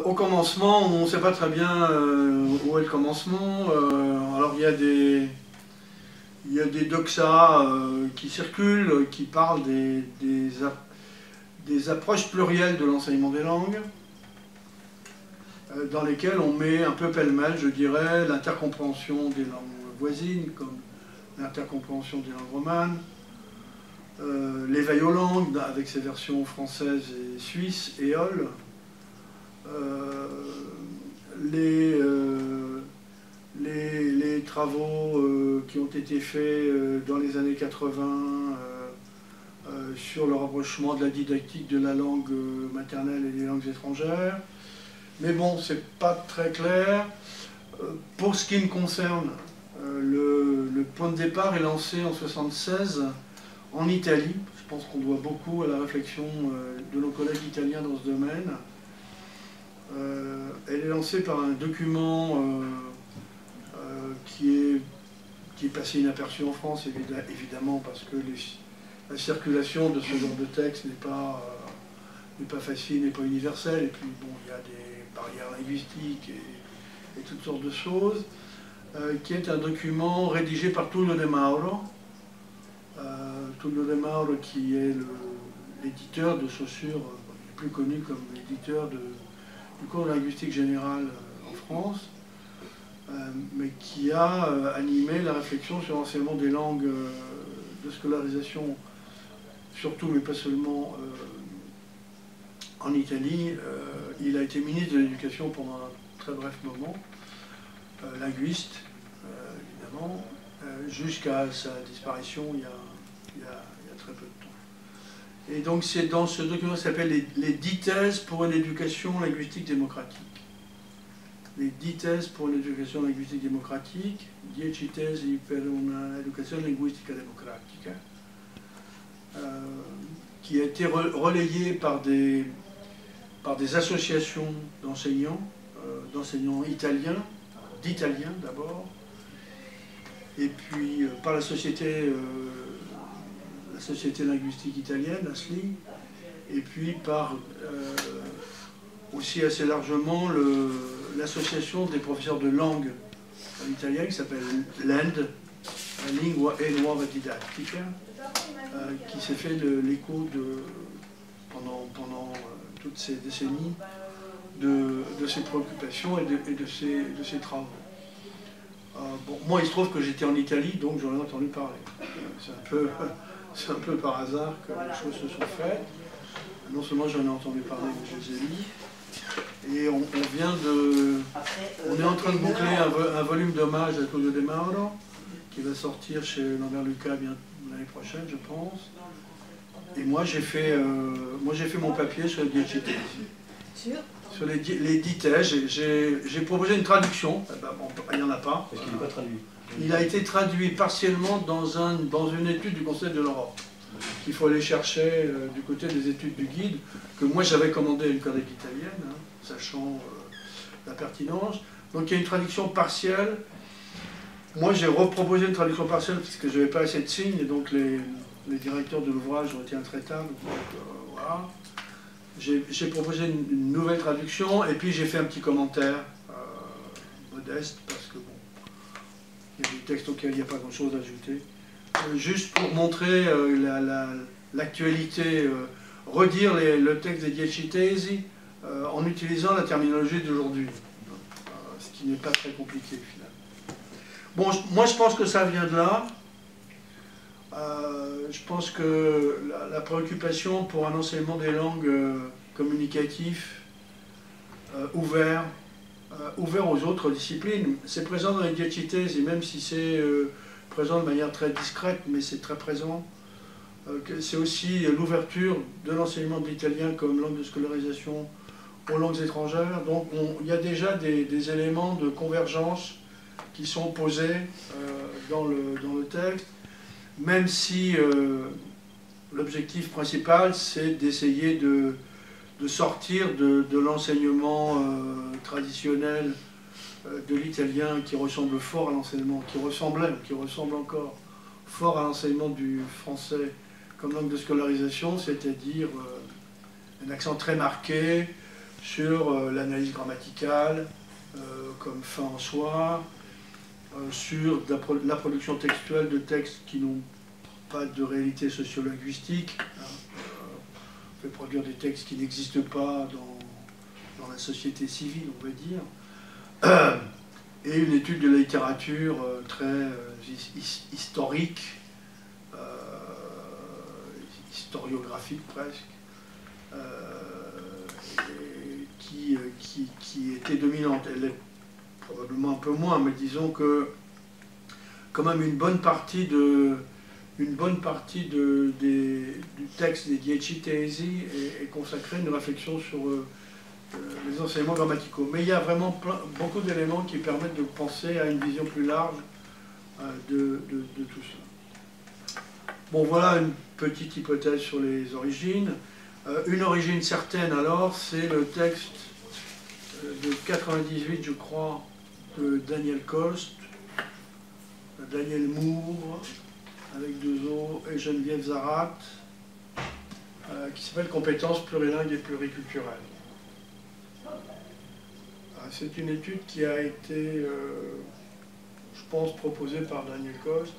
Au commencement, on ne sait pas très bien où est le commencement. Alors il y a des doxas qui circulent, qui parlent des approches plurielles de l'enseignement des langues, dans lesquelles on met un peu pêle-mêle, je dirais, l'intercompréhension des langues voisines, comme l'intercompréhension des langues romanes, l'éveil aux langues, avec ses versions françaises et suisses, éole, les travaux qui ont été faits dans les années 80 sur le rapprochement de la didactique de la langue maternelle et des langues étrangères. Mais bon, c'est pas très clair. Pour ce qui me concerne, le point de départ est lancé en 1976 en Italie. Je pense qu'on doit beaucoup à la réflexion de nos collègues italiens dans ce domaine. Elle est lancée par un document qui est passé inaperçu en France, évidemment, parce que la circulation de ce genre de texte n'est pas facile, n'est pas universelle, et puis bon, il y a des barrières linguistiques et toutes sortes de choses, qui est un document rédigé par Tullio De Mauro. Tullio De Mauro, qui est l'éditeur de Saussure, le plus connu comme l'éditeur du cours de linguistique générale en France, mais qui a animé la réflexion sur l'enseignement des langues de scolarisation, surtout, mais pas seulement, en Italie. Il a été ministre de l'Éducation pendant un très bref moment, linguiste, évidemment, jusqu'à sa disparition il y a très peu de temps. Et donc c'est dans ce document qui s'appelle les 10 thèses pour une éducation linguistique démocratique. Les 10 thèses pour une éducation linguistique démocratique, 10 tesi per un'educazione linguistica democratica, qui a été relayé par des associations d'enseignants italiens, d'Italiens d'abord, et puis par la société linguistique italienne, ASLI, et puis par aussi assez largement l'association des professeurs de langue en italien qui s'appelle LEND, Lingua e Nuova Didattica, qui s'est fait l'écho pendant toutes ces décennies de ses préoccupations et de ses travaux. Bon, moi, il se trouve que j'étais en Italie, donc j'en ai entendu parler. C'est un peu par hasard que les choses se sont faites. Non seulement j'en ai entendu parler, mais je les ai lus. Et on est en train de boucler un volume d'hommage à Tullio De Mauro, qui va sortir chez Lambert Lucas l'année prochaine, je pense. Et moi, j'ai fait mon papier sur les 10 thèses. Sur les 10 thèses, j'ai proposé une traduction. Bon, il n'y en a pas. Parce qu'il n'est pas traduit. Il a été traduit partiellement dans une étude du Conseil de l'Europe, qu'il faut aller chercher du côté des études du guide, que moi j'avais commandé à une collègue italienne, hein, sachant la pertinence. Donc il y a une traduction partielle. Moi j'ai reproposé une traduction partielle parce que je n'avais pas assez de signes, et donc les directeurs de l'ouvrage ont été intraitables. Donc voilà. J'ai proposé une nouvelle traduction, et puis j'ai fait un petit commentaire modeste, parce que bon, il y a des textes auxquels il n'y a pas grand-chose à ajouter. Juste pour montrer l'actualité, redire le texte des 10 thesi en utilisant la terminologie d'aujourd'hui, ce qui n'est pas très compliqué finalement. Bon, moi je pense que ça vient de là. Je pense que la préoccupation pour un enseignement des langues communicatif ouvert aux autres disciplines, c'est présent dans les 10 thesi, même si c'est présent de manière très discrète, mais c'est très présent. C'est aussi l'ouverture de l'enseignement de l'italien comme langue de scolarisation aux langues étrangères. Donc il y a déjà des éléments de convergence qui sont posés dans le texte, même si l'objectif principal, c'est d'essayer de sortir de l'enseignement traditionnel de l'italien qui ressemble fort à l'enseignement, qui ressemble encore fort à l'enseignement du français comme langue de scolarisation, c'est-à-dire un accent très marqué sur l'analyse grammaticale comme fin en soi, sur la production textuelle de textes qui n'ont pas de réalité sociolinguistique. On peut produire des textes qui n'existent pas dans la société civile, on va dire. Et une étude de la littérature très historique, historiographique presque, qui était dominante. Elle est probablement un peu moins, mais disons que quand même une bonne partie du texte des Dieci Tesi est consacrée à une réflexion sur les enseignements grammaticaux. Mais il y a vraiment beaucoup d'éléments qui permettent de penser à une vision plus large de tout cela. Bon, voilà une petite hypothèse sur les origines. Une origine certaine, alors, c'est le texte de 98, je crois, de Daniel Coste, Daniel Moore, avec 2 O, et Geneviève Zarat, qui s'appelle Compétences plurilingues et pluriculturelles. C'est une étude qui a été, je pense, proposée par Daniel Coste,